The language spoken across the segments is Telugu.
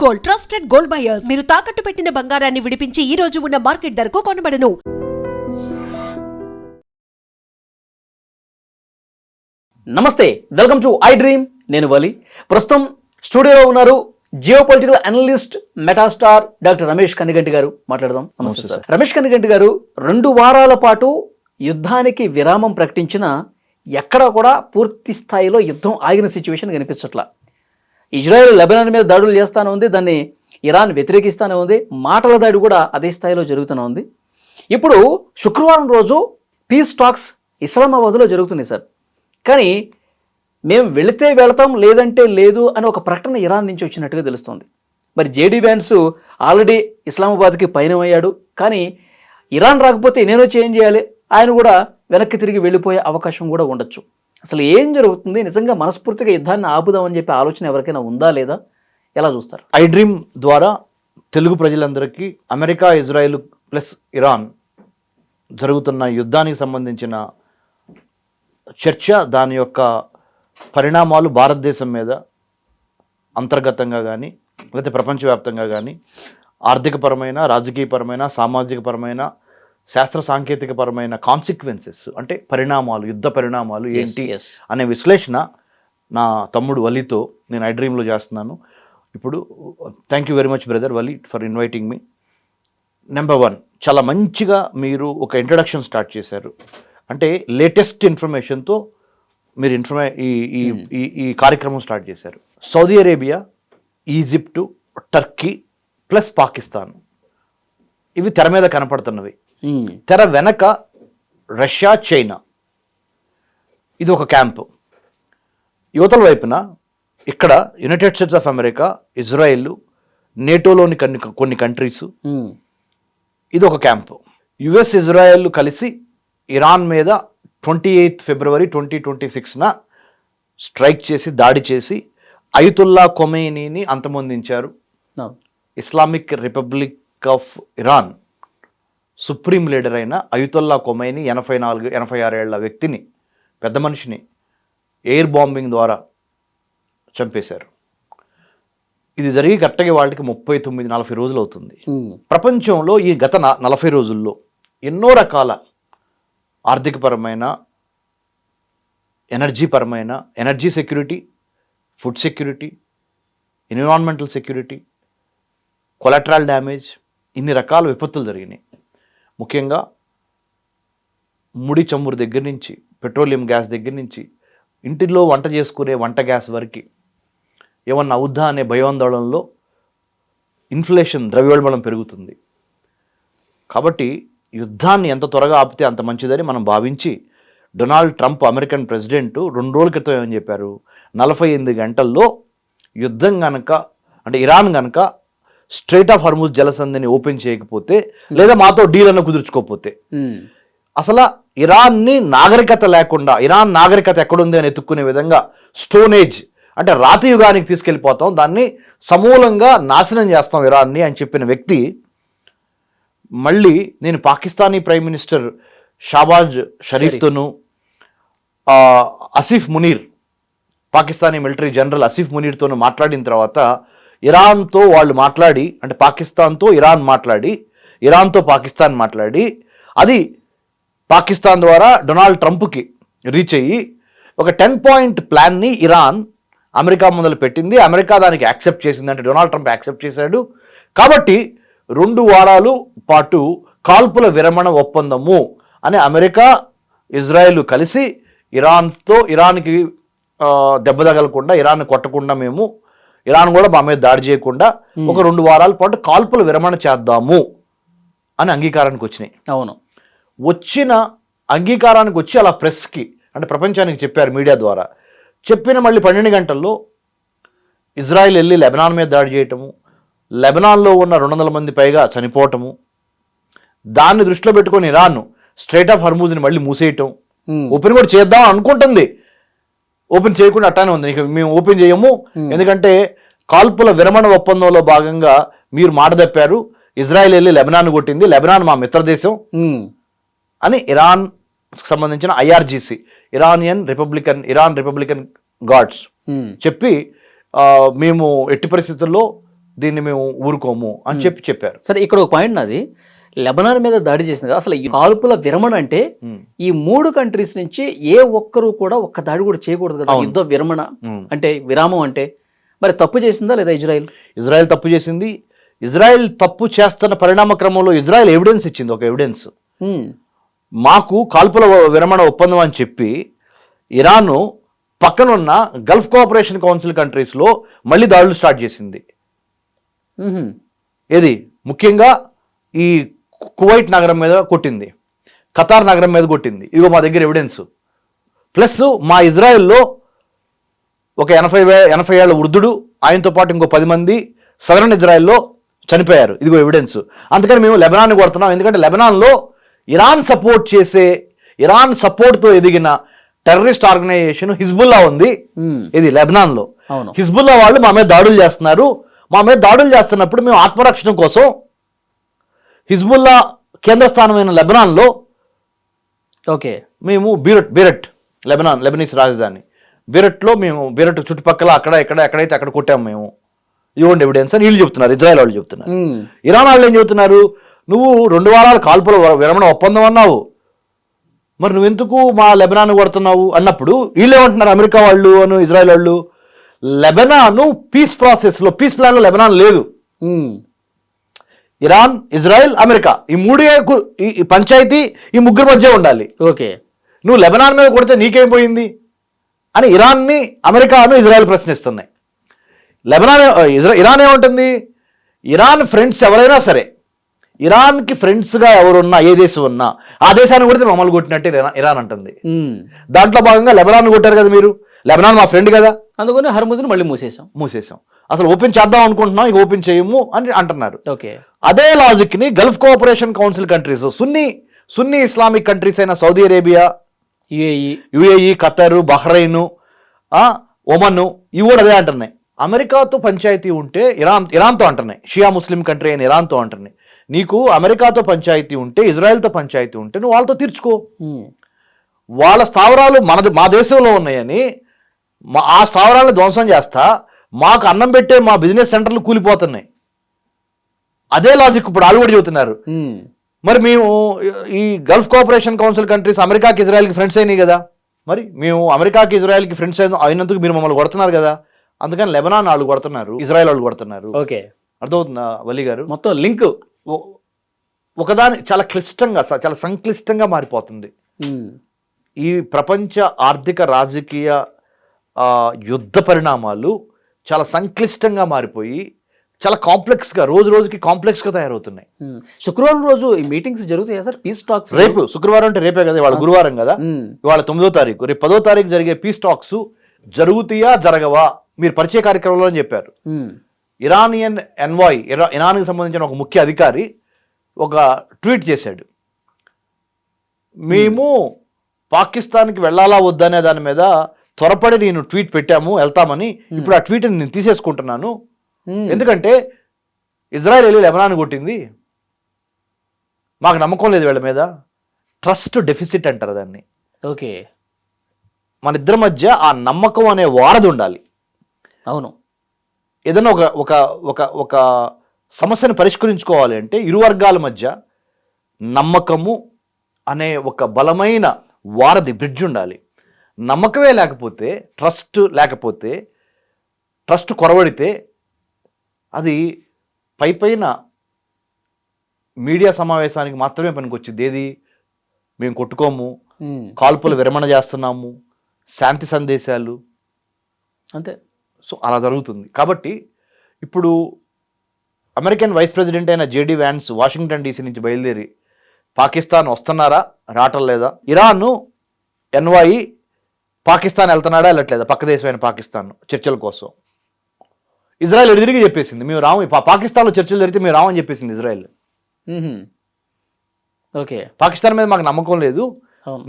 Gold, trusted gold buyers. మీరు తాకట్టు పెట్టిన బంగారాన్ని విడిపించి ఈ రోజు ఉన్న మార్కెట్ ధరకు కొనబడను. నమస్తే, వెల్కమ్ టు ఐ డ్రీమ్. నేను వలి. ప్రస్తుతం స్టూడియోలో ఉన్నారు జియో పొలిటికల్ అనలిస్ట్ మెటాస్టార్ డాక్టర్ రమేష్ కనిగంటి గారు. మాట్లాడదాం. నమస్తే సార్. రమేష్ కనిగంటి గారు, 2 వారాల పాటు యుద్ధానికి విరామం ప్రకటించిన ఎక్కడా కూడా పూర్తి స్థాయిలో యుద్ధం ఆగిన సిచ్యువేషన్ కనిపించట్లా. ఇజ్రాయెల్ లెబనాన్ మీద దాడులు చేస్తానే ఉంది, దాన్ని ఇరాన్ వ్యతిరేకిస్తానే ఉంది, మాటల దాడి కూడా అదే స్థాయిలో జరుగుతూనే ఉంది. ఇప్పుడు శుక్రవారం రోజు పీస్ టాక్స్ ఇస్లామాబాద్లో జరుగుతున్నాయి సార్. కానీ మేము వెళితే వెళతాం, లేదంటే లేదు అని ఒక ప్రకటన ఇరాన్ నుంచి వచ్చినట్టుగా తెలుస్తోంది. మరి జేడీ వ్యాన్స్ ఆల్రెడీ ఇస్లామాబాద్కి పయనమయ్యాడు. కానీ ఇరాన్ రాకపోతే నేను చేంజ్ చేయాలి, ఆయన కూడా వెనక్కి తిరిగి వెళ్ళిపోయే అవకాశం కూడా ఉండొచ్చు. అసలు ఏం జరుగుతుంది? నిజంగా మనస్ఫూర్తిగా యుద్ధాన్ని ఆపుదామని చెప్పి ఆలోచన ఎవరికైనా ఉందా లేదా? ఎలా చూస్తారు? ఐ డ్రీమ్ ద్వారా తెలుగు ప్రజలందరికీ అమెరికా, ఇజ్రాయెల్ ప్లస్ ఇరాన్ జరుగుతున్న యుద్ధానికి సంబంధించిన చర్చ, దాని యొక్క పరిణామాలు భారతదేశం మీద అంతర్గతంగా కానీ లేకపోతే ప్రపంచవ్యాప్తంగా కానీ ఆర్థికపరమైన, రాజకీయపరమైన, సామాజికపరమైన, శాస్త్ర సాంకేతికపరమైన కాన్సిక్వెన్సెస్ అంటే పరిణామాలు, యుద్ధ పరిణామాలు ఏంటి అనే విశ్లేషణ నా తమ్ముడు వలీతో నేను ఐ డ్రీమ్లో చేస్తున్నాను. ఇప్పుడు thank you very much brother Wali for inviting me. Number 1, చాలా మంచిగా మీరు ఒక ఇంట్రడక్షన్ స్టార్ట్ చేశారు. అంటే లేటెస్ట్ ఇన్ఫర్మేషన్తో మీరు ఈ కార్యక్రమం స్టార్ట్ చేశారు. Saudi Arabia, Egypt, Turkey plus Pakistan, ఇవి తెర మీద కనపడుతున్నవి. తెర వెనక రష్యా, చైనా, ఇది ఒక క్యాంపు. యువతల వైపున ఇక్కడ United States of America, Israel, నేటోలోని కొన్ని కంట్రీస్, ఇది ఒక క్యాంపు. యుఎస్, ఇజ్రాయెల్ కలిసి ఇరాన్ మీద 28 ఫిబ్రవరి 2026న స్ట్రైక్ చేసి, దాడి చేసి అయతుల్లా ఖొమైనీని అంతమొందించారు. Islamic Republic of Iran supreme leader అయిన అయతుల్లా ఖొమైనీ 86 ఏళ్ల వ్యక్తిని, పెద్ద మనిషిని ఎయిర్ బాంబింగ్ ద్వారా చంపేశారు. ఇది జరిగి కరెక్ట్గా వాళ్ళకి 39-40 రోజులు అవుతుంది. ప్రపంచంలో ఈ గత 40 రోజుల్లో ఎన్నో రకాల ఆర్థికపరమైన, energy security, food security, environmental security, collateral damage, ఇన్ని రకాల విపత్తులు జరిగినాయి. ముఖ్యంగా ముడి చమురు దగ్గర నుంచి, పెట్రోలియం గ్యాస్ దగ్గర నుంచి, ఇంటిలో వంట చేసుకునే వంట గ్యాస్ వరకు ఏమన్నా అవుద్దా అనే భయాందోళనలో ఇన్ఫ్లేషన్, ద్రవ్యోల్బణం పెరుగుతుంది. కాబట్టి యుద్ధాన్ని ఎంత త్వరగా ఆపితే అంత మంచిదని మనం భావించి డొనాల్డ్ ట్రంప్, అమెరికన్ ప్రెసిడెంట్, 2 రోజుల క్రితం ఏమని చెప్పారు, 48 గంటల్లో యుద్ధం కనుక, అంటే ఇరాన్ కనుక స్ట్రైట్ ఆఫ్ హర్ముజ్ జలసంధిని ఓపెన్ చేయకపోతే, లేదా మాతో డీల్ అన్న కుదుర్చుకోకపోతే, అసలు ఇరాన్ని నాగరికత లేకుండా, ఇరాన్ నాగరికత ఎక్కడుంది అని ఎత్తుక్కునే విధంగా స్టోనేజ్ అంటే రాతి యుగానికి తీసుకెళ్ళిపోతాం, దాన్ని సమూలంగా నాశనం చేస్తాం ఇరాన్ని అని చెప్పిన వ్యక్తి మళ్ళీ నేను పాకిస్తానీ ప్రైమ్ మినిస్టర్ షాబాజ్ షరీఫ్తోనూ, ఆసిఫ్ మునీర్, పాకిస్తానీ మిలిటరీ జనరల్ ఆసిఫ్ మునీర్తోనూ మాట్లాడిన తర్వాత ఇరాన్తో వాళ్ళు మాట్లాడి, అంటే పాకిస్తాన్తో ఇరాన్ మాట్లాడి, ఇరాన్తో పాకిస్తాన్ మాట్లాడి, అది పాకిస్తాన్ ద్వారా డొనాల్డ్ ట్రంప్కి రీచ్ అయ్యి ఒక 10-point ప్లాన్ని ఇరాన్ అమెరికా ముందలు పెట్టింది. అమెరికా దానికి యాక్సెప్ట్ చేసింది, అంటే డొనాల్డ్ ట్రంప్ యాక్సెప్ట్ చేశాడు. కాబట్టి 2 వారాలు పాటు కాల్పుల విరమణ ఒప్పందము అని అమెరికా, ఇజ్రాయెల్ కలిసి ఇరాన్కి దెబ్బ తగలకుండా, ఇరాన్ కొట్టకుండా, ఇరాన్ కూడా మా మీద దాడి చేయకుండా ఒక 2 వారాల పాటు కాల్పుల విరమణ చేద్దాము అని అంగీకారానికి వచ్చినాయి. అవును, వచ్చిన అంగీకారానికి వచ్చి అలా ప్రెస్కి, అంటే ప్రపంచానికి చెప్పారు మీడియా ద్వారా. చెప్పిన మళ్ళీ 12 గంటల్లో ఇజ్రాయెల్ వెళ్ళి లెబనాన్ మీద దాడి చేయటము, లెబనాన్లో ఉన్న 200 మంది పైగా చనిపోవటము, దాన్ని దృష్టిలో పెట్టుకొని ఇరాన్ స్ట్రైట్ ఆఫ్ హర్మూజ్ని మళ్ళీ మూసేయటం, ఓపెన్ కూడా చేద్దాం అనుకుంటుంది, ఓపెన్ చేయకుండా అట్టానే ఉంది. మేము ఓపెన్ చేయము, ఎందుకంటే కాల్పుల విరమణ ఒప్పందంలో భాగంగా మీరు మాట తప్పారు, ఇజ్రాయెల్ వెళ్ళి లెబనాన్ కొట్టింది, లెబనాన్ మా మిత్ర దేశం అని ఇరాన్ సంబంధించిన IRGC, ఇరాన్ రిపబ్లికన్ గార్డ్స్ చెప్పి మేము ఎట్టి పరిస్థితుల్లో దీన్ని మేము ఊరుకోము అని చెప్పారు. సరే, ఇక్కడ ఒక పాయింట్ నాది, లెబనాన్ మీద దాడి చేసింది కదా, అసలు ఈ కాల్పుల విరమణ అంటే ఈ 3 కంట్రీస్ నుంచి ఏ ఒక్కరు కూడా ఒక్క దాడి కూడా చేయకూడదు కదా, యుద్ధ విరమణ అంటే విరామం అంటే. మరి తప్పు చేసిందా లేదా ఇజ్రాయెల్? ఇజ్రాయెల్ తప్పు చేసింది. ఇజ్రాయెల్ తప్పు చేస్తున్న పరిణామ క్రమంలో ఇజ్రాయెల్ ఎవిడెన్స్ ఇచ్చింది, ఒక ఎవిడెన్స్. మాకు కాల్పుల విరమణ ఒప్పందం అని చెప్పి ఇరాన్ పక్కనున్న గల్ఫ్ కోఆపరేషన్ కౌన్సిల్ కంట్రీస్లో మళ్ళీ దాడులు స్టార్ట్ చేసింది. ఏది ముఖ్యంగా ఈ కువైట్ నగరం మీద కొట్టింది, ఖతార్ నగరం మీద కొట్టింది. ఇదిగో మా దగ్గర ఎవిడెన్స్. ప్లస్ మా ఇజ్రాయెల్లో ఒక 80 ఏళ్ల వృద్ధుడు, ఆయనతో పాటు ఇంకో 10 మంది సదరన్ ఇజ్రాయెల్లో చనిపోయారు. ఇదిగో ఎవిడెన్స్. అందుకని మేము లెబనాన్ని కొడుతున్నాం. ఎందుకంటే లెబనాన్లో ఇరాన్ సపోర్ట్ చేసే, ఇరాన్ సపోర్ట్తో ఎదిగిన టెర్రరిస్ట్ ఆర్గనైజేషన్ హిజ్బుల్లా ఉంది. ఇది లెబనాన్లో. హిజ్బుల్లా వాళ్ళు మా మీద దాడులు చేస్తున్నారు. మా మీద దాడులు చేస్తున్నప్పుడు మేము ఆత్మరక్షణ కోసం హిజ్బుల్లా కేంద్ర స్థానమైన లెబనాన్లో మేము బీరట్ లెబనీస్ రాజధాని బీరట్లో మేము బీరట్ చుట్టుపక్కల ఎక్కడైతే అక్కడ కొట్టాము మేము. ఇవ్వండి ఎవిడెన్స్ అని వీళ్ళు చెప్తున్నారు, ఇజ్రాయెల్ వాళ్ళు చెప్తున్నారు. ఇరాన్ వాళ్ళు ఏం చెబుతున్నారు, నువ్వు 2 వారాల కాల్పుల విరమణ ఒప్పందం అన్నావు, మరి నువ్వెందుకు మా లెబనాన్ కొడుతున్నావు అన్నప్పుడు వీళ్ళు ఏమంటున్నారు, అమెరికా వాళ్ళు అను ఇజ్రాయెల్ వాళ్ళు, లెబనాన్ పీస్ ప్రాసెస్లో, పీస్ ప్లాన్లో లెబనాన్ లేదు. ఇరాన్, ఇజ్రాయెల్, అమెరికా ఈ 3 ఈ పంచాయతీ ఈ 3 మధ్య ఉండాలి. నువ్వు లెబనాన్ మీద కొడితే నీకేం పోయింది అని ఇరాన్ని, అమెరికాను, ఇజ్రాయెల్ ప్రశ్నిస్తున్నాయి. ఇరాన్ ఏమంటుంది, ఇరాన్ ఫ్రెండ్స్ ఎవరైనా సరే, ఇరాన్కి ఫ్రెండ్స్గా ఎవరున్నా, ఏ దేశం ఉన్నా ఆ దేశాన్ని కొడితే మమ్మల్ని కొట్టినట్టే ఇరాన్ అంటుంది. దాంట్లో భాగంగా లెబనాన్ కొట్టారు కదా మీరు, లెబనాన్ మా ఫ్రెండ్ కదా, అందుకని హర్ముజ్ని మళ్ళీ మూసేసాం. అసలు ఓపెన్ చేద్దాం అనుకుంటున్నాం, ఇక ఓపెన్ చేయము అని అంటున్నారు. అదే లాజిక్ ని గల్ఫ్ కోఆపరేషన్ కౌన్సిల్ కంట్రీస్, సున్నీ ఇస్లామిక్ కంట్రీస్ అయిన Saudi Arabia, UAE, Qatar, Bahrain, Oman, ఇవి కూడా అదే అంటున్నాయి. అమెరికాతో పంచాయతీ ఉంటే ఇరాన్తో అంటున్నాయి. షియా ముస్లిం కంట్రీ అయిన ఇరాన్తో అంటున్నాయి. నీకు అమెరికాతో పంచాయతీ ఉంటే, ఇజ్రాయెల్తో పంచాయతీ ఉంటే నువ్వు వాళ్ళతో తీర్చుకో. వాళ్ళ స్థావరాలు మా దేశంలో ఉన్నాయని ఆ స్థావరాలను ధ్వంసం చేస్తా మాకు అన్నం పెట్టే మా బిజినెస్ సెంటర్లు కూలిపోతున్నాయి. అదే లాజిక్ ఇప్పుడు వాళ్ళు కూడా చెబుతున్నారు. మరి మేము ఈ గల్ఫ్ కోఆపరేషన్ కౌన్సిల్ కంట్రీస్ అమెరికాకి, ఇజ్రాయెల్కి ఫ్రెండ్స్ అయినాయి కదా, మరి మేము అమెరికాకి, ఇజ్రాయెల్కి ఫ్రెండ్స్ అయినందుకు మీరు మమ్మల్ని కొడుతున్నారు కదా, అందుకని లెబనాన్ వాళ్ళు కొడుతున్నారు, ఇజ్రాయెల్ వాళ్ళు కొడుతున్నారు. అర్థమవుతుందా వలి గారు? మొత్తం లింక్ ఒకదాని చాలా క్లిష్టంగా, చాలా సంక్లిష్టంగా మారిపోతుంది. ఈ ప్రపంచ ఆర్థిక రాజకీయ యుద్ధ పరిణామాలు చాలా సంక్లిష్టంగా మారిపోయి చాలా కాంప్లెక్స్గా, రోజు రోజుకి కాంప్లెక్స్గా తయారవుతున్నాయి. శుక్రవారం రోజు ఈ మీటింగ్స్ జరుగుతాయా సార్, పీస్ టాక్స్? రేపు శుక్రవారం అంటే రేపే కదా, ఇవాళ గురువారం కదా, ఇవాళ 9వ తారీఖు, రేపు 10వ తారీఖు జరిగే పీస్ టాక్స్ జరుగుతాయా జరగవా మీరు పరిచయ కార్యక్రమంలో అని చెప్పారు. ఇరానియన్ ఎన్వాయ్, ఇరాన్కి సంబంధించిన ఒక ముఖ్య అధికారి ఒక ట్వీట్ చేశాడు, మేము పాకిస్తాన్కి వెళ్ళాలా వద్దనే దాని మీద త్వరపడి నేను ట్వీట్ పెట్టాము, వెళ్తామని. ఇప్పుడు ఆ ట్వీట్ని నేను తీసేసుకుంటున్నాను, ఎందుకంటే ఇజ్రాయెల్ వెళ్ళి లెబనాన్ కొట్టింది, మాకు నమ్మకం లేదు వీళ్ళ మీద. ట్రస్ట్ డెఫిసిట్ అంటారు దాన్ని. మన ఇద్దరి మధ్య ఆ నమ్మకం అనే వారధి ఉండాలి. అవును, ఏదైనా ఒక ఒక ఒక సమస్యను పరిష్కరించుకోవాలి అంటే ఇరు వర్గాల మధ్య నమ్మకము అనే ఒక బలమైన వారధి, బ్రిడ్జ్ ఉండాలి. నమ్మకమే లేకపోతే, ట్రస్ట్ కొరవడితే అది పైన మీడియా సమావేశానికి మాత్రమే పనికొచ్చింది. ఏది, మేము కొట్టుకోము, కాల్పుల విరమణ చేస్తున్నాము, శాంతి సందేశాలు, అంతే. సో అలా జరుగుతుంది. కాబట్టి ఇప్పుడు అమెరికన్ వైస్ ప్రెసిడెంట్ అయిన జేడీ వ్యాన్స్ వాషింగ్టన్ డీసీ నుంచి బయలుదేరి పాకిస్తాన్ వస్తున్నారా, రావటం లేదా? ఇరాన్ ఎన్వాయి పాకిస్తాన్ వెళ్తున్నాడా, వెళ్ళట్లేదా? పక్క దేశమైన పాకిస్తాన్ చర్చల కోసం. ఇజ్రాయెల్ ఎదురుగా చెప్పేసింది, మేము రాము, పాకిస్తాన్లో చర్చలు జరిగితే మేము రామని చెప్పేసింది ఇజ్రాయెల్. పాకిస్తాన్ మీద మాకు నమ్మకం లేదు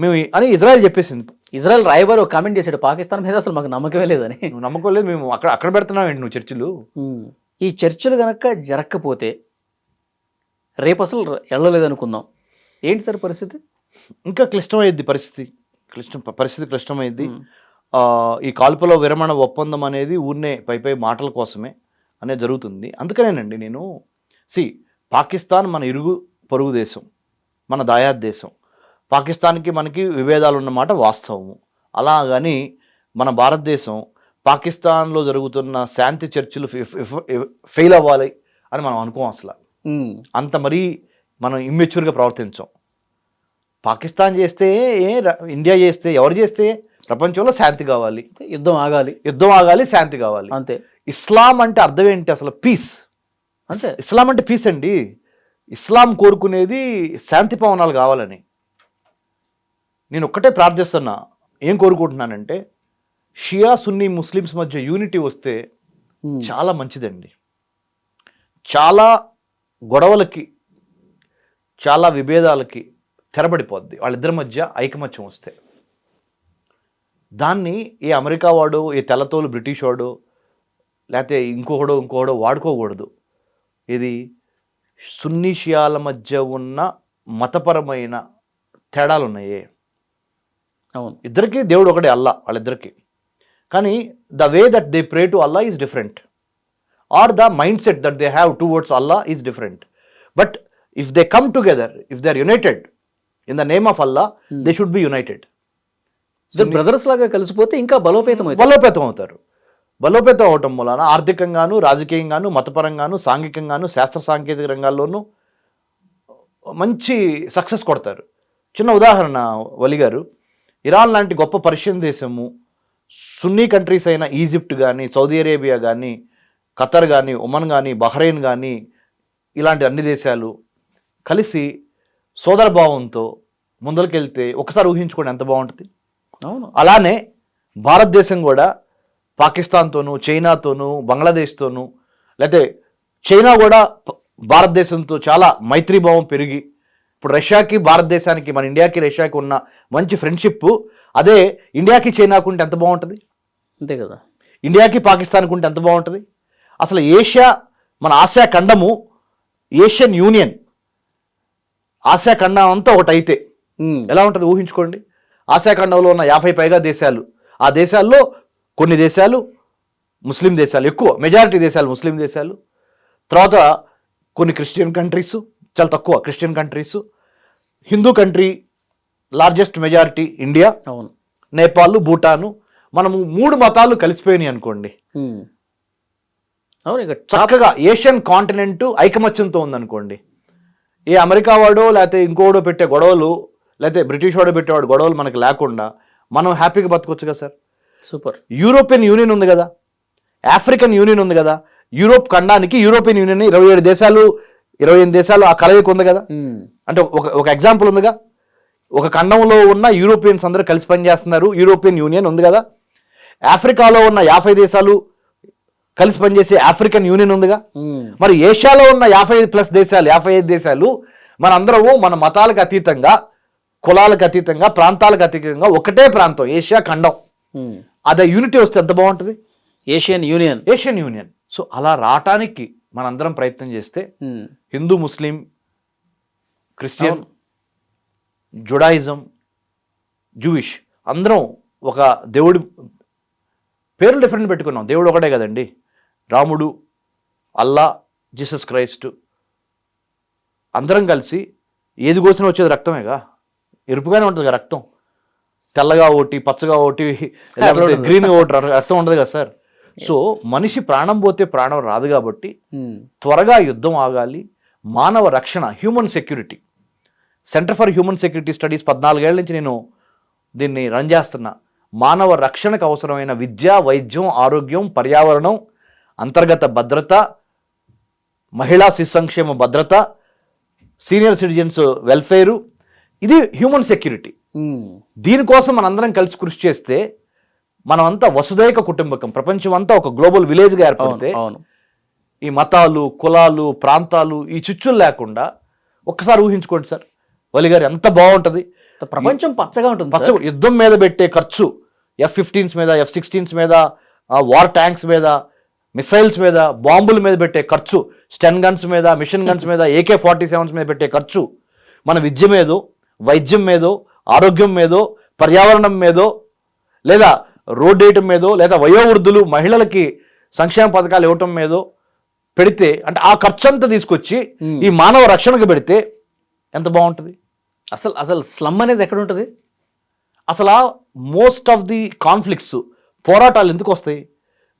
మేము అని ఇజ్రాయెల్ చెప్పేసింది. ఇజ్రాయెల్ రాయబారి ఒక కామెంట్ చేశాడు, పాకిస్తాన్ మీద అసలు మాకు నమ్మకమే లేదని. నువ్వు నమ్మకం లేదు, మేము అక్కడ పెడుతున్నావు ఏంటి నువ్వు చర్చలు? ఈ చర్చలు కనుక జరగకపోతే రేపు అసలు వెళ్ళలేదనుకుందాం, ఏంటి సార్ పరిస్థితి? ఇంకా క్లిష్టమైద్ది పరిస్థితి క్లిష్టమైద్ది. ఈ కాల్పుల విరమణ ఒప్పందం అనేది ఊరినే పై మాటల కోసమే. అనేది జరుగుతుంది. అందుకనేనండి నేను పాకిస్తాన్ మన ఇరుగు పొరుగు దేశం, మన దాయాద్ దేశం. పాకిస్తాన్కి మనకి విభేదాలు ఉన్నమాట వాస్తవము. అలాగని మన భారతదేశం పాకిస్తాన్లో జరుగుతున్న శాంతి చర్చలు ఫెయిల్ అవ్వాలి అని మనం అనుకోం. అసలు అంత మరీ మనం ఇమ్మెచ్యూర్గా ప్రవర్తించాం. పాకిస్తాన్ చేస్తే ఇండియా చేస్తే ఎవరు చేస్తే ప్రపంచంలో శాంతి కావాలి, యుద్ధం ఆగాలి, శాంతి కావాలి అంతే. ఇస్లాం అంటే అర్థం ఏంటి అసలు? పీస్. అంతే. ఇస్లాం అంటే పీస్ అండి. ఇస్లాం కోరుకునేది శాంతి పవనాలు కావాలని. నేను ఒక్కటే ప్రార్థిస్తున్నా, ఏం కోరుకుంటున్నానంటే షియా సున్నీ ముస్లిమ్స్ మధ్య యూనిటీ వస్తే చాలా మంచిదండి. చాలా గొడవలకి, చాలా విభేదాలకి తెరబడిపోద్ది వాళ్ళిద్దరి మధ్య ఐకమత్యం వస్తే. దాన్ని ఏ అమెరికా వాడు, ఏ తెల్లతోలు బ్రిటిష్ వాడు, లేకపోతే ఇంకోడో వాడుకోకూడదు. ఇది సున్నీ షియాల మధ్య ఉన్న మతపరమైన తేడాలు ఉన్నాయే. అవును, ఇద్దరికి దేవుడు ఒకటే, అల్లా వాళ్ళిద్దరికి. కానీ the way that they pray to Allah is different, or the mind set that they have towards Allah is different. But if they come together, if they are united in the name of Allah, they should be united. Brothers లాగా కలిసిపోతే ఇంకా బలోపేతం అవుతారు. బలోపేతం అవటం వలన ఆర్థికంగాను, రాజకీయంగాను, మతపరంగాను, సాంఘికంగాను, శాస్త్ర సాంకేతిక రంగాల్లోనూ మంచి సక్సెస్ కొడతారు. చిన్న ఉదాహరణ వలి గారు, ఇరాన్ లాంటి గొప్ప పర్షియన్ దేశము, సున్నీ కంట్రీస్ అయిన ఈజిప్ట్ కానీ, సౌదీ అరేబియా కానీ, ఖతర్ కానీ, ఒమన్ కానీ, బహ్రెయిన్ కానీ, ఇలాంటి అన్ని దేశాలు కలిసి సోదరభావంతో ముందరికెళ్తే ఒకసారి ఊహించుకోండి ఎంత బాగుంటుంది. అవును. అలానే భారతదేశం కూడా పాకిస్తాన్తోనూ, చైనాతోనూ, బంగ్లాదేశ్తోనూ, లేకపోతే చైనా కూడా భారతదేశంతో చాలా మైత్రీభావం పెరిగి, ఇప్పుడు రష్యాకి భారతదేశానికి, మన ఇండియాకి రష్యాకి ఉన్న మంచి ఫ్రెండ్షిప్ అదే ఇండియాకి చైనాకు ఉంటే ఎంత బాగుంటుంది. అంతే కదా. ఇండియాకి పాకిస్తాన్కి ఉంటే ఎంత బాగుంటుంది. అసలు ఏషియా, మన ఆసియా ఖండము, ఏషియన్ యూనియన్, ఆసియా ఖండం అంతా ఒకటైతే ఎలా ఉంటుంది ఊహించుకోండి. ఆసియా ఖండంలో ఉన్న 50 పైగా దేశాలు, ఆ దేశాల్లో కొన్ని దేశాలు ముస్లిం దేశాలు, ఎక్కువ మెజారిటీ దేశాలు ముస్లిం దేశాలు, తర్వాత కొన్ని క్రిస్టియన్ కంట్రీస్, చాలా తక్కువ Christian countries, Hindu country largest majority India, అవును, నేపాల్, భూటాను. మనము 3 మతాలు కలిసిపోయినాయి అనుకోండి. అవును, ఇక చక్కగా ఏషియన్ కాంటినెంట్ ఐకమత్యంతో ఉందనుకోండి. ఏ అమెరికా వాడో లేకపోతే ఇంకోడో పెట్టే గొడవలు, లేకపోతే బ్రిటిష్ వాడో పెట్టేవాడు గొడవలు మనకు లేకుండా మనం హ్యాపీగా బతకొచ్చు కదా సార్. సూపర్. యూరోపియన్ యూనియన్ ఉంది కదా, ఆఫ్రికన్ యూనియన్ ఉంది కదా, యూరోప్ ఖండానికి యూరోపియన్ యూనియన్ 27 దేశాలు 28 దేశాలు ఆ కలయిక ఉంది కదా. అంటే ఒక ఎగ్జాంపుల్ ఉందిగా, ఒక ఖండంలో ఉన్న యూరోపియన్స్ అందరూ కలిసి పనిచేస్తున్నారు, యూరోపియన్ యూనియన్ ఉంది కదా. ఆఫ్రికాలో ఉన్న 50 దేశాలు కలిసి పనిచేసే ఆఫ్రికన్ యూనియన్ ఉందిగా. మరి ఏషియాలో ఉన్న 50+ దేశాలు, 55 దేశాలు మనందరము మన మతాలకు అతీతంగా, కులాలకు అతీతంగా, ప్రాంతాలకు అతీతంగా ఒకటే ప్రాంతం ఏషియా ఖండం. అదే యూనిటీ వస్తే ఎంత బాగుంటుంది. Asian union. సో అలా రావటానికి మనందరం ప్రయత్నం చేస్తే హిందూ, ముస్లిం, క్రిస్టియన్, జుడాయిజం, జూయిష్ అందరం ఒక దేవుడి పేర్లు డిఫరెంట్ పెట్టుకున్నాం, దేవుడు ఒకటే కదండి. రాముడు, అల్లా, జీసస్ క్రైస్ట్, అందరం కలిసి ఏది కోసినా వచ్చేది రక్తమేగా. ఎరుపుగానే ఉంటుంది రక్తం, తెల్లగా ఒకటి, పచ్చగా ఒకటి, గ్రీన్గా ఒకటి రక్తం ఉండదు కదా సార్. సో మనిషి ప్రాణం పోతే ప్రాణం రాదు కాబట్టి త్వరగా యుద్ధం ఆగాలి. మానవ రక్షణ, human security, centre for human security studies 14 ఏళ్ల నుంచి నేను దీన్ని రన్ చేస్తున్నా. మానవ రక్షణకు అవసరమైన విద్య, వైద్యం, ఆరోగ్యం, పర్యావరణం, అంతర్గత భద్రత, మహిళా శిశు సంక్షేమ భద్రత, సీనియర్ సిటిజన్స్ వెల్ఫేరు, ఇది హ్యూమన్ సెక్యూరిటీ. దీనికోసం మనందరం కలిసి కృషి చేస్తే మనమంతా వసుదైక కుటుంబకం, ప్రపంచం అంతా ఒక గ్లోబల్ విలేజ్గా ఏర్పడితే ఈ మతాలు, కులాలు, ప్రాంతాలు, ఈ చిచ్చులు లేకుండా ఒక్కసారి ఊహించుకోండి సార్ వలి గారు, ఎంత బాగుంటుంది. ప్రపంచం పచ్చగా ఉంటుంది. యుద్ధం మీద పెట్టే ఖర్చు, F-15s మీద, F-16s మీద, వార్ ట్యాంక్స్ మీద, మిసైల్స్ మీద, బాంబుల మీద పెట్టే ఖర్చు, స్టెన్ గన్స్ మీద, మిషన్ గన్స్ మీద, AK-47s మీద పెట్టే ఖర్చు మన విద్య మీదో, వైద్యం మీదో, ఆరోగ్యం మీదో, పర్యావరణం మీదో, లేదా రోడ్ వేయటం మీదో, లేదా వయోవృద్ధులు, మహిళలకి సంక్షేమ పథకాలు ఇవ్వటం మీదో, పెడితే, అంటే ఆ ఖర్చు అంతా తీసుకొచ్చి ఈ మానవ రక్షణకు పెడితే ఎంత బాగుంటుంది. అసలు అసలు స్లమ్ అనేది ఎక్కడ ఉంటుంది? అసలు మోస్ట్ ఆఫ్ ది కాన్ఫ్లిక్ట్స్, పోరాటాలు ఎందుకు వస్తాయి?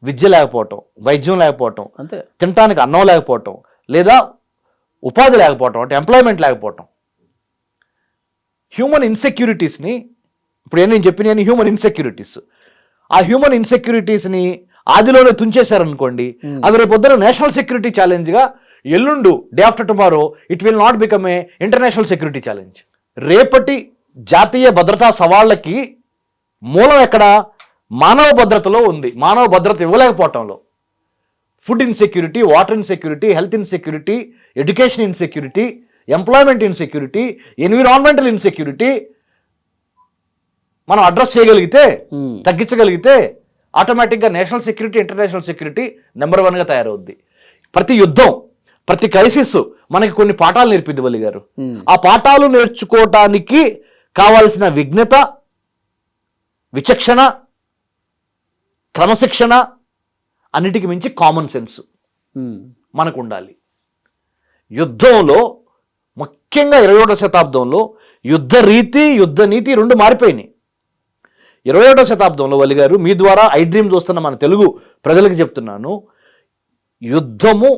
విద్య లేకపోవటం, వైద్యం లేకపోవటం, అంతే, తినటానికి అన్నం లేకపోవటం, లేదా ఉపాధి లేకపోవటం, అంటే ఎంప్లాయ్మెంట్ లేకపోవటం. హ్యూమన్ ఇన్సెక్యూరిటీస్ని, ఇప్పుడు నేను చెప్పిన హ్యూమన్ ఇన్సెక్యూరిటీస్, ఆ హ్యూమన్ ఇన్సెక్యూరిటీస్ని ఆదిలోనే తుంచేశారనుకోండి, అవి రేపు పొద్దున నేషనల్ సెక్యూరిటీ ఛాలెంజ్గా, ఎల్లుండు day after tomorrow it will not become a international security challenge. రేపటి జాతీయ భద్రతా సవాళ్ళకి మూలం ఎక్కడ? మానవ భద్రతలో ఉంది. మానవ భద్రత ఇవ్వలేకపోవటంలో. Food insecurity, water insecurity, health insecurity, education insecurity, employment insecurity, environmental insecurity మనం అడ్రస్ చేయగలిగితే, తగ్గించగలిగితే ఆటోమేటిక్గా national security, international security number 1గా తయారవుద్ది. ప్రతి యుద్ధం, ప్రతి క్రైసిస్ మనకి కొన్ని పాఠాలు నేర్పిద్ది వల్లి గారు. ఆ పాఠాలు నేర్చుకోవటానికి కావాల్సిన విజ్ఞత, విచక్షణ, క్రమశిక్షణ, అన్నిటికి మించి కామన్ సెన్స్ మనకు ఉండాలి. యుద్ధంలో ముఖ్యంగా 21వ శతాబ్దంలో యుద్ధ రీతి, యుద్ధ నీతి రెండు మారిపోయినాయి. 21వ శతాబ్దంలో వల్లి గారు, మీ ద్వారా ఐ డ్రీమ్ చూస్తున్న మన తెలుగు ప్రజలకు చెప్తున్నాను, యుద్ధము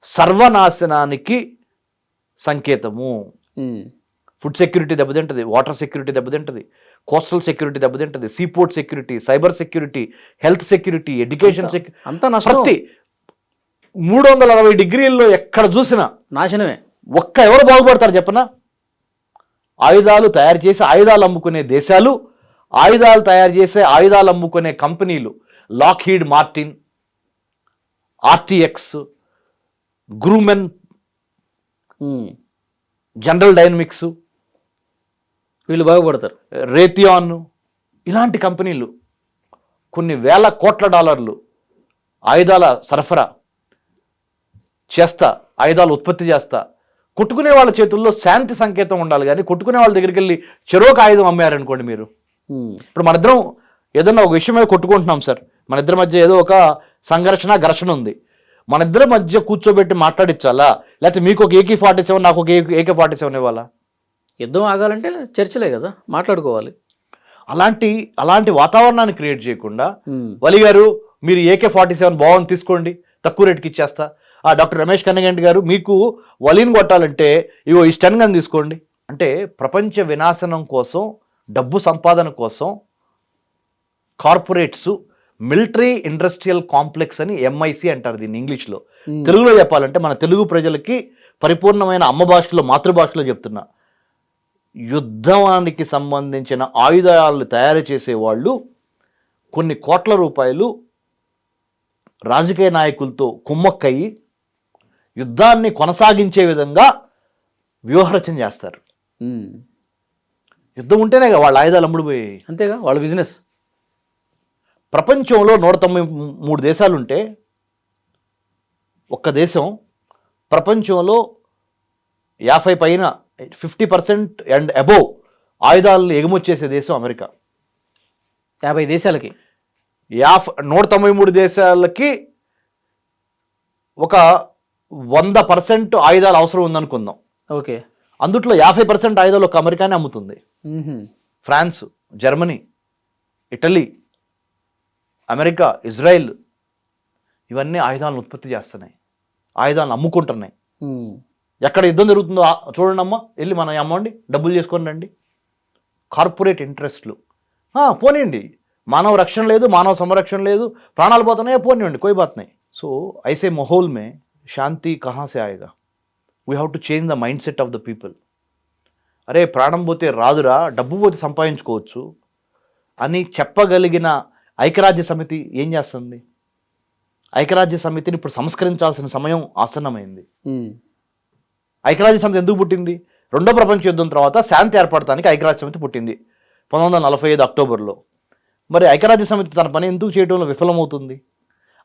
సర్వనాశనానికి సంకేతము. ఫుడ్ సెక్యూరిటీ దెబ్బతింటది, వాటర్ సెక్యూరిటీ దెబ్బతింటది, కోస్టల్ సెక్యూరిటీ దెబ్బతింటది, seaport security, cyber security, health security, education security, ప్రతి 360 డిగ్రీల్లో ఎక్కడ చూసినా నాశనమే. ఎవరు బాగుపడతారు చెప్పనా? ఆయుధాలు తయారు చేసి ఆయుధాలు అమ్ముకునే దేశాలు, ఆయుధాలు తయారు చేసే ఆయుధాలు అమ్ముకునే కంపెనీలు, Lockheed Martin, RTX, Grumman, General Dynamics, వీళ్ళు బాగుపడతారు. రేథియాన్, ఇలాంటి కంపెనీలు కొన్ని వేల కోట్ల డాలర్లు ఆయుధాల సరఫరా చేస్తా, ఆయుధాలు ఉత్పత్తి చేస్తా. కొట్టుకునే వాళ్ళ చేతుల్లో శాంతి సంకేతం ఉండాలి, కానీ కొట్టుకునే వాళ్ళ దగ్గరికి వెళ్ళి చెరోక ఆయుధం అమ్మారనుకోండి మీరు. ఇప్పుడు మన ఇద్దరం ఏదన్నా ఒక విషయం మీద కొట్టుకుంటున్నాం సార్, మన ఇద్దరి మధ్య ఏదో ఒక సంఘర్షణ, ఘర్షణ ఉంది, మన ఇద్దరి మధ్య కూర్చోబెట్టి మాట్లాడించాలా, లేకపోతే మీకు ఒక AK-47 నాకు ఒక AK-47 ఇవ్వాలా? యుద్ధం ఆగాలంటే చర్చలే కదా, మాట్లాడుకోవాలి. అలాంటి వాతావరణాన్ని క్రియేట్ చేయకుండా, వలి గారు మీరు AK-47 బాగుంది తీసుకోండి, తక్కువ రేటుకి ఇచ్చేస్తా. డాక్టర్ రమేష్ కన్నగంటి గారు, మీకు వలిని కొట్టాలంటే ఇగో ఈ స్టెన్ గన్ తీసుకోండి అంటే, ప్రపంచ వినాశనం కోసం, డబ్బు సంపాదన కోసం కార్పొరేట్స్ మిలిటరీ ఇండస్ట్రియల్ కాంప్లెక్స్ అని MIC అంటారు దీన్ని ఇంగ్లీష్లో. తెలుగులో చెప్పాలంటే మన తెలుగు ప్రజలకి పరిపూర్ణమైన అమ్మ భాషలో, మాతృభాషలో చెప్తున్నా, యుద్ధానికి సంబంధించిన ఆయుధాలు తయారు చేసేవాళ్ళు కొన్ని కోట్ల రూపాయలు రాజకీయ నాయకులతో కుమ్మక్కయి యుద్ధాన్ని కొనసాగించే విధంగా వ్యూహరచన చేస్తారు. యుద్ధం ఉంటేనే వాళ్ళ ఆయుధాలు అమ్ముడుపోయాయి, అంతేగా వాళ్ళ బిజినెస్. ప్రపంచంలో 193 దేశాలుంటే ఒక్క దేశం ప్రపంచంలో 50 పైన 50% అండ్ అబోవ్ ఆయుధాలను ఎగుమతి చేసే దేశం అమెరికా. 50 దేశాలకి 193 దేశాలకి ఒక 100% ఆయుధాలు అవసరం ఉందనుకుందాం. ఓకే, అందుట్లో 50% ఆయుధాలు ఒక అమెరికానే అమ్ముతుంది. France, Germany, Italy, America, Israel ఇవన్నీ ఆయుధాలను ఉత్పత్తి చేస్తున్నాయి, ఆయుధాలను అమ్ముకుంటున్నాయి. ఎక్కడ యుద్ధం జరుగుతుందో చూడండి అమ్మా, వెళ్ళి మనం అమ్మండి, డబ్బులు చేసుకొని రండి. కార్పొరేట్ ఇంట్రెస్ట్లు పోనీయండి, మానవ రక్షణ లేదు, మానవ సంరక్షణ లేదు, ప్రాణాలు పోతున్నాయో పోనివ్వండి, కోయి బాతున్నాయి. సో ఐసే మాహौल में శాంతి కహా సే ఆయేగా? We have to change the mind set of the people. అరే ప్రాణం పోతే రాదురా, డబ్బు పోతే సంపాదించుకోవచ్చు అని చెప్పగలిగిన ఐక్యరాజ్య సమితి ఏం చేస్తుంది? ఐక్యరాజ్య సమితిని ఇప్పుడు సంస్కరించాల్సిన సమయం ఆసన్నమైంది. ఐక్యరాజ్య సమితి ఎందుకు పుట్టింది? రెండో ప్రపంచ యుద్ధం తర్వాత శాంతి ఏర్పడటానికి ఐక్యరాజ్య సమితి పుట్టింది 1945 అక్టోబర్లో. మరి ఐక్యరాజ్య సమితి తన పని ఎందుకు చేయడంలో విఫలమవుతుంది?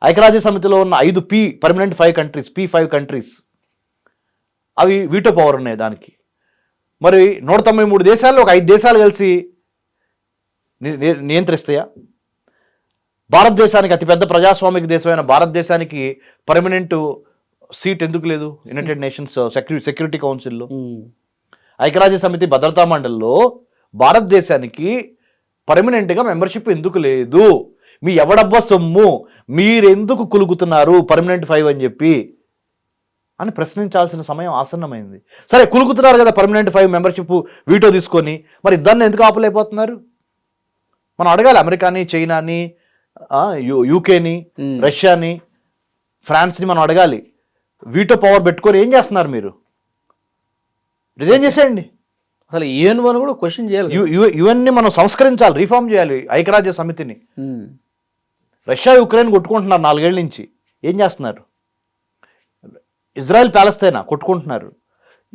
ఐక్యరాజ్య సమితిలో ఉన్న 5 పర్మనెంట్ 5 కంట్రీస్, P5 కంట్రీస్, అవి వీటో పవర్ ఉన్నాయి దానికి. మరి 193 దేశాల్లో ఒక 5 దేశాలు కలిసి నియంత్రిస్తాయా? భారతదేశానికి, అతిపెద్ద ప్రజాస్వామిక దేశమైన భారతదేశానికి పర్మనెంట్ సీట్ ఎందుకు లేదు యునైటెడ్ నేషన్స్ సెక్యూరిటీ కౌన్సిల్లో? ఐక్యరాజ్య సమితి భద్రతా మండలిలో భారతదేశానికి పర్మనెంట్గా మెంబర్షిప్ ఎందుకు లేదు? మీ ఎవడబ్బా సొమ్ము, మీరెందుకు కులుకుతున్నారు పర్మనెంట్ 5 అని చెప్పి అని ప్రశ్నించాల్సిన సమయం ఆసన్నమైంది. సరే, కులుకుతున్నారు కదా పర్మనెంట్ 5 మెంబర్షిప్ వీటో తీసుకొని, మరి ఇద్దరిని ఎందుకు ఆపలేకపోతున్నారు? మనం అడగాలి అమెరికాని, చైనాని, యూకేని, రష్యాని, ఫ్రాన్స్ని మనం అడగాలి. వీటో పవర్ పెట్టుకొని ఏం చేస్తున్నారు మీరు? రిజైన్ చేసేయండి. అసలు యుఎన్ వన్ కూడా క్వశ్చన్ చేయాలి. యుఎన్ని మనం సంస్కరించాలి, రిఫార్మ్ చేయాలి ఐక్యరాజ్య సమితిని. రష్యా యుక్రెయిన్ కొట్టుకుంటున్నారు 4 ఏళ్ల నుంచి. ఏం చేస్తున్నారు? ఇజ్రాయెల్ ప్యాలెస్తైనా కొట్టుకుంటున్నారు.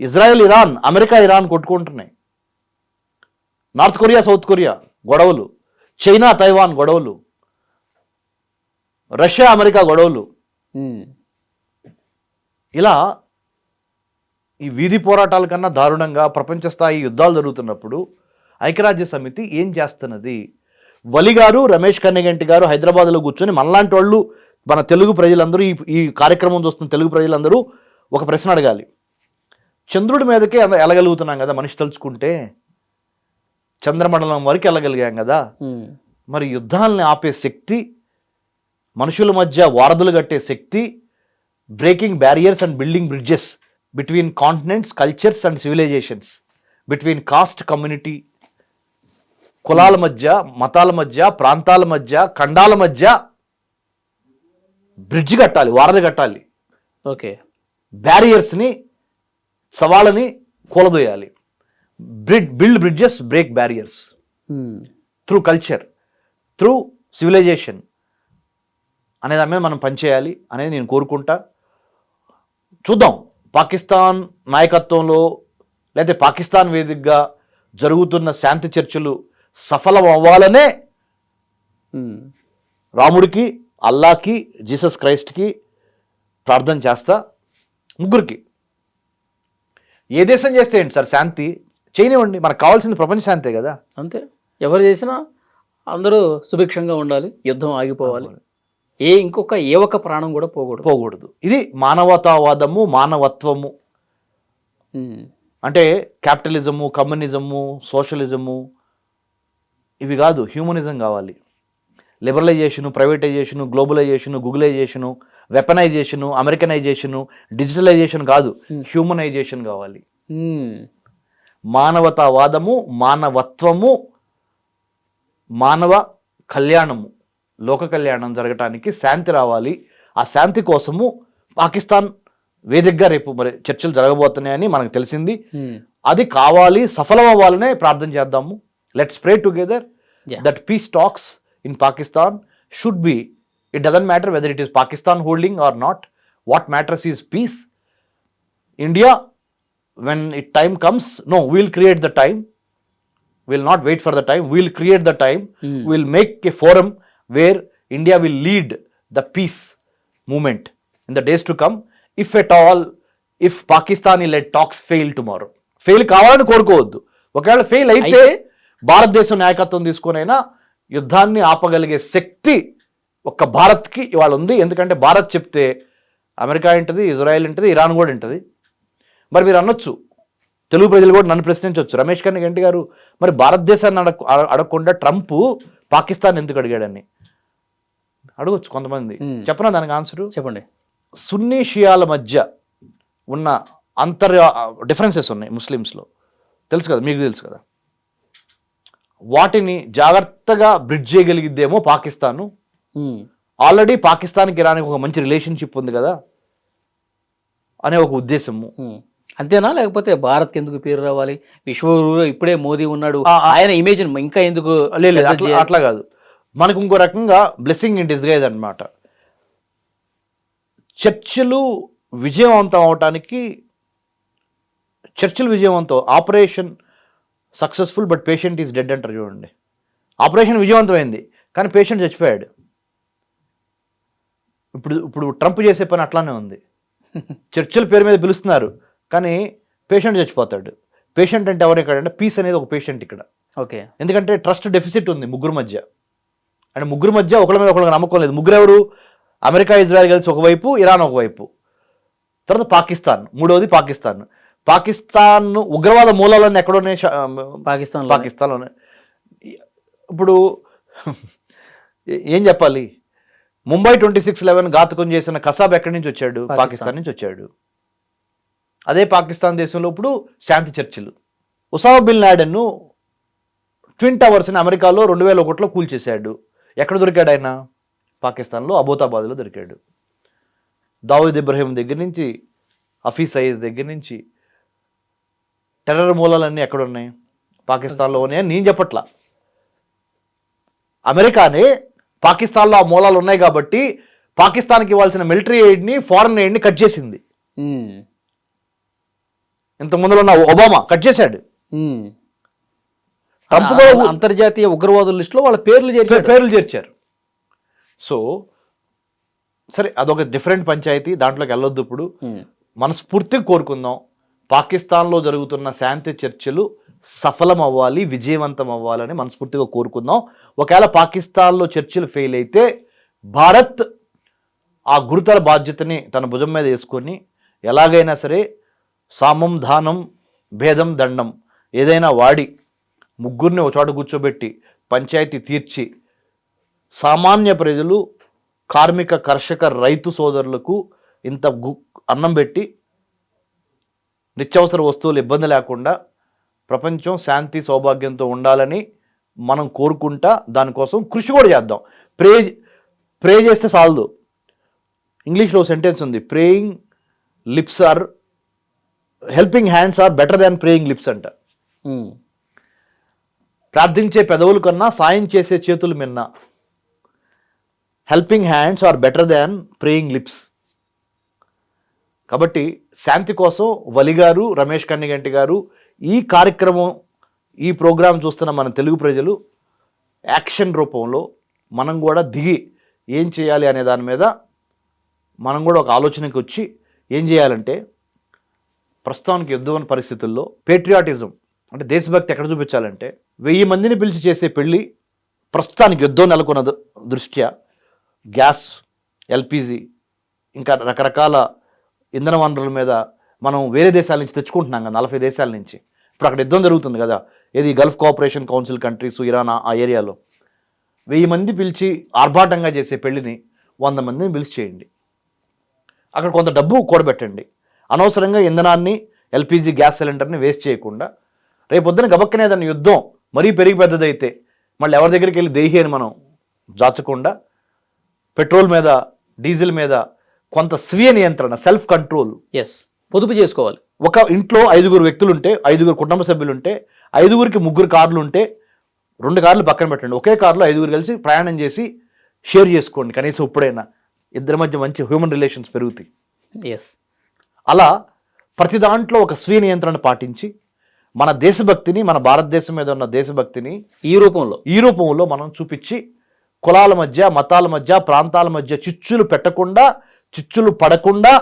ఇజ్రాయెల్ ఇరాన్, అమెరికా ఇరాన్ కొట్టుకుంటున్నాయి. నార్త్ కొరియా సౌత్ కొరియా గొడవలు, చైనా తైవాన్ గొడవలు, రష్యా అమెరికా గొడవలు. ఇలా ఈ వీధి పోరాటాల కన్నా దారుణంగా ప్రపంచ స్థాయి యుద్ధాలు జరుగుతున్నప్పుడు ఐక్యరాజ్య సమితి ఏం చేస్తున్నది? వలి గారు, రమేష్ కన్నెగంటి గారు హైదరాబాద్లో కూర్చొని మనలాంటి వాళ్ళు, మన తెలుగు ప్రజలందరూ, ఈ కార్యక్రమం చూస్తున్న తెలుగు ప్రజలందరూ ఒక ప్రశ్న అడగాలి. చంద్రుడి మీదకే వెళ్ళగలుగుతున్నాం కదా మనిషి తలుచుకుంటే, చంద్రమండలం వరకు వెళ్ళగలిగాం కదా, మరి యుద్ధాలని ఆపే శక్తి, మనుషుల మధ్య వారధులు కట్టే శక్తి, breaking barriers and building bridges between continents, cultures and civilizations, between caste community, కులాల మధ్య, మతాల మధ్య, ప్రాంతాల మధ్య, ఖండాల మధ్య బ్రిడ్జ్ కట్టాలి, వారధి కట్టాలి. ఓకే, బ్యారియర్స్ని, సవాళ్ళని కూలదోయాలి. Build bridges, break barriers through culture, through civilization అనే దాని మీద మనం పనిచేయాలి అనేది నేను కోరుకుంటా. చూద్దాం, పాకిస్తాన్ నాయకత్వంలో లేకపోతే పాకిస్తాన్ వేదికగా జరుగుతున్న శాంతి చర్చలు సఫలం అవ్వాలనే రాముడికి, అల్లాకి, జీసస్ క్రైస్ట్కి ప్రార్థన చేస్తా. ముగ్గురికి ఏ దేశం చేస్తే ఏంటి సార్ శాంతి? చేయనివ్వండి, మనకు కావాల్సింది ప్రపంచ శాంతే కదా. అంతే, ఎవరు చేసినా అందరూ సుభిక్షంగా ఉండాలి, యుద్ధం ఆగిపోవాలి, ఏ ఒక్క ప్రాణం కూడా పోకూడదు. ఇది మానవతావాదము, మానవత్వము. అంటే క్యాపిటలిజము, కమ్యూనిజము, సోషలిజము ఇవి కాదు, హ్యూమనిజం కావాలి. లిబరలైజేషను, ప్రైవేటైజేషను, గ్లోబలైజేషను, గూగులైజేషను, వెపనైజేషను, అమెరికనైజేషను, డిజిటలైజేషన్ కాదు, హ్యూమనైజేషన్ కావాలి. మానవతావాదము, మానవత్వము, మానవ కళ్యాణము, లోక కళ్యాణం జరగటానికి శాంతి రావాలి. ఆ శాంతి కోసము పాకిస్తాన్ వేదికగా రేపు మరి చర్చలు జరగబోతున్నాయని మనకు తెలిసింది. అది కావాలి, సఫలం అవ్వాలనే ప్రార్థన చేద్దాము. Let's pray together that peace talks in Pakistan should be, it doesn't matter whether it is Pakistan holding or not. What matters is peace. India, when it time comes, no, we'll create the time. We'll not wait for the time. We'll create the time. We'll make a forum where India will lead the peace movement in the days to come. If at all, if Pakistani-led talks fail tomorrow. Fail కావాలని కోరుకోవద్దు. ఒకవేళ ఫెయిల్ అయితే భారతదేశం నాయకత్వం తీసుకునైనా యుద్ధాన్ని ఆపగలిగే శక్తి ఒక్క భారత్కి ఇవాళ ఉంది. ఎందుకంటే భారత్ చెప్తే అమెరికా ఉంటుంది, ఇజ్రాయెల్ ఉంటుంది, ఇరాన్ కూడా ఉంటుంది. మరి మీరు అనొచ్చు, తెలుగు ప్రజలు కూడా నన్ను ప్రశ్నించవచ్చు, రమేష్ కన్నెగంటి గారు మరి భారతదేశాన్ని అడగకుండా ట్రంప్ పాకిస్తాన్ ఎందుకు అడిగాడని అడగొచ్చు కొంతమంది. చెప్పనా దానికి ఆన్సరు? చెప్పండి. సున్నీ షియాల మధ్య ఉన్న డిఫరెన్సెస్ ఉన్నాయి ముస్లిమ్స్లో, తెలుసు కదా, మీకు తెలుసు కదా. వాటిని జాగ్రత్తగా బ్రిడ్జ్ చేయగలిగిద్దేమో పాకిస్తాను. ఆల్రెడీ పాకిస్తాన్కి ఇరాన్కి ఒక మంచి రిలేషన్షిప్ ఉంది కదా అనే ఒక ఉద్దేశము. అంతేనా? లేకపోతే భారత్కి ఎందుకు పేరు రావాలి? విశ్వగురువు ఇప్పుడే మోదీ ఉన్నాడు, ఆయన ఇమేజ్ ఇంకా ఎందుకు? లేదు, అట్లా కాదు. మనకు ఇంకో రకంగా బ్లెస్సింగ్ ఇన్ డిస్గైజ్ అన్నమాట. చర్చలు విజయవంతం అవటానికి, చర్చలు విజయవంతం, operation successful but patient is dead అంటారు చూడండి. ఆపరేషన్ విజయవంతమైంది కానీ పేషెంట్ చచ్చిపోయాడు. ఇప్పుడు ట్రంప్ చేసే పని అట్లానే ఉంది. చర్చల పేరు మీద పిలుస్తున్నారు కానీ పేషెంట్ చచ్చిపోతాడు. పేషెంట్ అంటే ఎవరు ఇక్కడ అంటే పీస్ అనేది ఒక పేషెంట్ ఇక్కడ. ఓకే, ఎందుకంటే ట్రస్ట్ డెఫిసిట్ ఉంది ముగ్గురు మధ్య. అంటే ముగ్గురు మధ్య ఒకళ్ళ మీద ఒకళ్ళకి నమ్మకం లేదు. ముగ్గురు ఎవరు? అమెరికా, ఇజ్రాయెల్ కలిసి ఒకవైపు, ఇరాన్ ఒకవైపు. తర్వాత పాకిస్తాన్, మూడవది పాకిస్తాన్. పాకిస్తాన్ ఉగ్రవాద మూలాలన్నీ ఎక్కడున్నాయి? పాకిస్తాన్లోనే. ఇప్పుడు ఏం చెప్పాలి, ముంబై 26/11 ఘాతకం చేసిన కసాబ్ ఎక్కడి నుంచి వచ్చాడు? పాకిస్తాన్ నుంచి వచ్చాడు. అదే పాకిస్తాన్ దేశంలో ఇప్పుడు శాంతి చర్చలు. ఉసామా బిన్ లాడెన్ను ట్విన్ టవర్స్ని అమెరికాలో 2001లో కూల్చేశాడు. ఎక్కడ దొరికాడు ఆయన? పాకిస్తాన్లో అబోతాబాద్లో దొరికాడు. దావూద్ ఇబ్రహీం దగ్గర నుంచి, హఫీజ్ సయీద్ దగ్గర నుంచి టెర్రర్ మూలాలన్నీ ఎక్కడున్నాయి? పాకిస్తాన్లో ఉన్నాయని నేను చెప్పట్లా. అమెరికానే పాకిస్తాన్లో ఆ మూలాలు ఉన్నాయి కాబట్టి పాకిస్తాన్కి ఇవ్వాల్సిన మిలిటరీ ఎయిడ్ని, ఫారెన్ ఎయిడ్ని కట్ చేసింది. ఇంత ముందులో ఉన్న ఒబామా కట్ చేశాడు. ట్రంప్ కూడా అంతర్జాతీయ ఉగ్రవాదుల లిస్టులో వాళ్ళ పేర్లు చేర్చారు. సో సరే, అదొక డిఫరెంట్ పంచాయతీ, దాంట్లోకి వెళ్ళొద్దు. ఇప్పుడు మనస్ఫూర్తిగా కోరుకుందాం, పాకిస్తాన్లో జరుగుతున్న శాంతి చర్చలు సఫలం అవ్వాలి, విజయవంతం అవ్వాలని మనస్ఫూర్తిగా కోరుకుందాం. ఒకవేళ పాకిస్తాన్లో చర్చలు ఫెయిల్ అయితే భారత్ ఆ గురుతర బాధ్యతని తన భుజం మీద వేసుకొని ఎలాగైనా సరే సామం దానం భేదం దండం ఏదైనా వాడి ముగ్గురిని ఒక చోట కూర్చోబెట్టి పంచాయతీ తీర్చి సామాన్య ప్రజలు, కార్మిక, కర్షక, రైతు సోదరులకు ఇంత అన్నం పెట్టి నిత్యావసర వస్తువులు ఇబ్బంది లేకుండా ప్రపంచం శాంతి సౌభాగ్యంతో ఉండాలని మనం కోరుకుంటా దానికోసం కృషి కూడా చేద్దాం. ప్రే చేస్తే చాలదు. ఇంగ్లీష్లో సెంటెన్స్ ఉంది, praying lips or helping hands are better than praying lips అంట. ప్రార్థించే పెదవుల కన్నా సాయం చేసే చేతులు మిన్న. Helping hands are better than praying lips. కాబట్టి శాంతి కోసం వలి గారు, రమేష్ కన్నిగంటి గారు, ఈ కార్యక్రమం, ఈ ప్రోగ్రాం చూస్తున్న మన తెలుగు ప్రజలు యాక్షన్ రూపంలో మనం కూడా దిగి ఏం చేయాలి అనే దాని మీద మనం కూడా ఒక ఆలోచనకి వచ్చి ఏం చేయాలంటే, ప్రస్తుతానికి యుద్ధం పరిస్థితుల్లో పేట్రియాటిజం అంటే దేశభక్తి ఎక్కడ చూపించాలంటే, 1000 మందిని పిలిచి చేసే పెళ్ళి ప్రస్తుతానికి యుద్ధం నెలకొన్న దృష్ట్యా గ్యాస్, ఎల్పిజి, ఇంకా రకరకాల ఇంధన వనరుల మీద మనం వేరే దేశాల నుంచి తెచ్చుకుంటున్నాం కదా, 40 దేశాల నుంచి. ఇప్పుడు అక్కడ యుద్ధం జరుగుతుంది కదా, ఏది Gulf cooperation council countries, Iran, ఆ ఏరియాలో 1000 మంది పిలిచి ఆర్భాటంగా చేసే పెళ్ళిని 100 మందిని పిలిచి చేయండి. అక్కడ కొంత డబ్బు కూడబెట్టండి. అనవసరంగా ఇంధనాన్ని, ఎల్పిజి గ్యాస్ సిలిండర్ని వేస్ట్ చేయకుండా, రేపొద్దున గబక్కనే దాని యుద్ధం మరీ పెరిగి పెద్దదైతే మళ్ళీ ఎవరి దగ్గరికి వెళ్ళి దేహి అని మనం జాచకుండా పెట్రోల్ మీద, డీజిల్ మీద కొంత స్వీయ నియంత్రణ, సెల్ఫ్ కంట్రోల్, పొదుపు చేసుకోవాలి. ఒక ఇంట్లో 5 వ్యక్తులు ఉంటే, 5 కుటుంబ సభ్యులు ఉంటే, 5కి 3 కార్లు ఉంటే 2 కార్లు పక్కన పెట్టండి. ఒకే కారులో 5 కలిసి ప్రయాణం చేసి షేర్ చేసుకోండి. కనీసం ఇప్పుడైనా ఇద్దరి మధ్య మంచి హ్యూమన్ రిలేషన్స్ పెరుగుతాయి. అలా ప్రతి దాంట్లో ఒక స్వీయ నియంత్రణ పాటించి మన దేశభక్తిని, మన భారతదేశం మీద ఉన్న దేశభక్తిని ఈ రూపంలో మనం చూపించి కులాల మధ్య, మతాల మధ్య, ప్రాంతాల మధ్య చిచ్చులు పెట్టకుండా, చిచ్చులు పడకుండా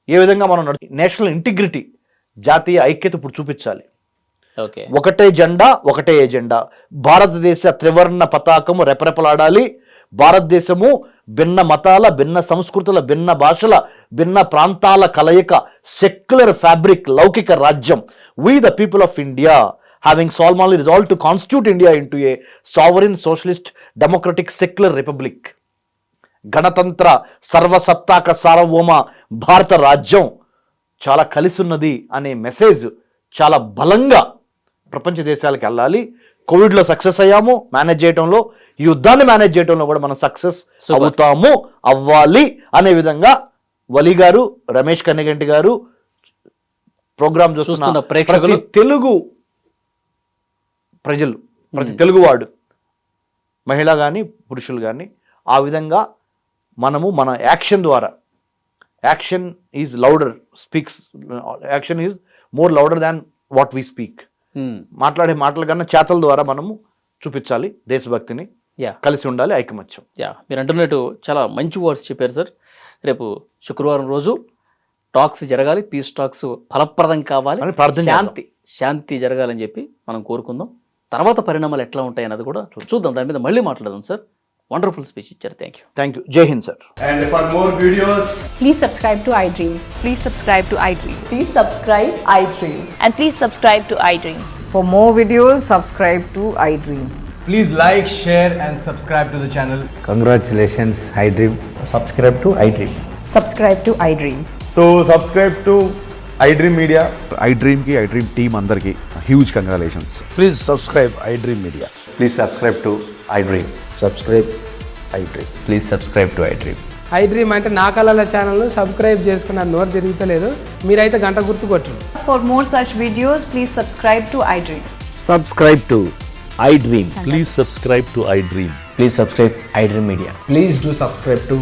ఏ విధంగా మనం నేషనల్ ఇంటిగ్రిటీ, జాతీయ ఐక్యత ఇప్పుడు చూపించాలి. ఒకటే జెండా, ఒకటే ఎజెండా. భారతదేశ త్రివర్ణ పతాకము రెపరెపలాడాలి. భారతదేశము భిన్న మతాల, భిన్న సంస్కృతుల, భిన్న భాషల, భిన్న ప్రాంతాల కలయిక, సెక్యులర్ ఫ్యాబ్రిక్, లౌకిక రాజ్యం. We the people of India, having solemnly resolved to constitute India into a sovereign, socialist, democratic, secular republic. గణతంత్ర సర్వసత్తాక సార్వభౌమ భారత రాజ్యం చాలా కలిసి ఉన్నది అనే మెసేజ్ చాలా బలంగా ప్రపంచ దేశాలకు వెళ్ళాలి. కోవిడ్లో సక్సెస్ అయ్యాము మేనేజ్ చేయడంలో, ఈ యుద్ధాన్ని మేనేజ్ చేయడంలో కూడా మనం సక్సెస్ అవుతాము, అవ్వాలి అనే విధంగా వలి గారు, రమేష్ కన్నిగంటి గారు, ప్రోగ్రామ్ చూస్తున్న ప్రేక్షకులు, తెలుగు ప్రజలు, ప్రతి తెలుగువాడు, మహిళ కానీ పురుషులు కానీ, ఆ విధంగా మనము మన యాక్షన్ ద్వారా, action is louder speaks, action is more louder than what we speak. మాట్లాడే మాటల కన్నా చేతల ద్వారా మనము చూపించాలి దేశభక్తిని, కలిసి ఉండాలి, ఐకమత్యం. మీరు అంటున్నట్టు చాలా మంచి వర్డ్స్ చెప్పారు సార్. రేపు శుక్రవారం రోజు టాక్స్ జరగాలి, పీస్ టాక్స్ ఫలప్రదం కావాలి, శాంతి జరగాలని చెప్పి మనం కోరుకుందాం. తర్వాత పరిణామాలు ఎట్లా ఉంటాయి అన్నది కూడా చూద్దాం, దాని మీద మళ్ళీ మాట్లాడదాం సార్. వండర్ఫుల్ స్పీచ్ ఇచ్చారు. Thank you. జై హింద్ sir. And for more videos, Please subscribe to iDream. Please subscribe to iDream. Please subscribe iDream. And please subscribe to iDream. For more videos, subscribe to iDream. please like, share and subscribe to the channel. Congratulations, iDream. Subscribe to iDream. Subscribe to iDream. So subscribe to iDream Media. iDream की iDream team अंदर की huge congratulations. Please subscribe iDream Media. Please subscribe to iDream. Subscribe iDream. Please subscribe to iDream. iDream అంటే నా కళల ఛానల్ను సబ్స్క్రైబ్ చేసుకున్న నోరు తిరుగుతలేదు, మీరైతే గంట గుర్తు కొట్టండి. For more such videos, please subscribe to iDream. Subscribe to iDream. Please subscribe to iDream. Please subscribe iDream Media. Please do subscribe to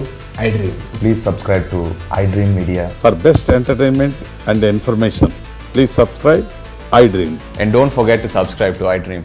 iDream. Please subscribe to iDream Media. For best entertainment and information, please subscribe iDream. And don't forget to subscribe to iDream.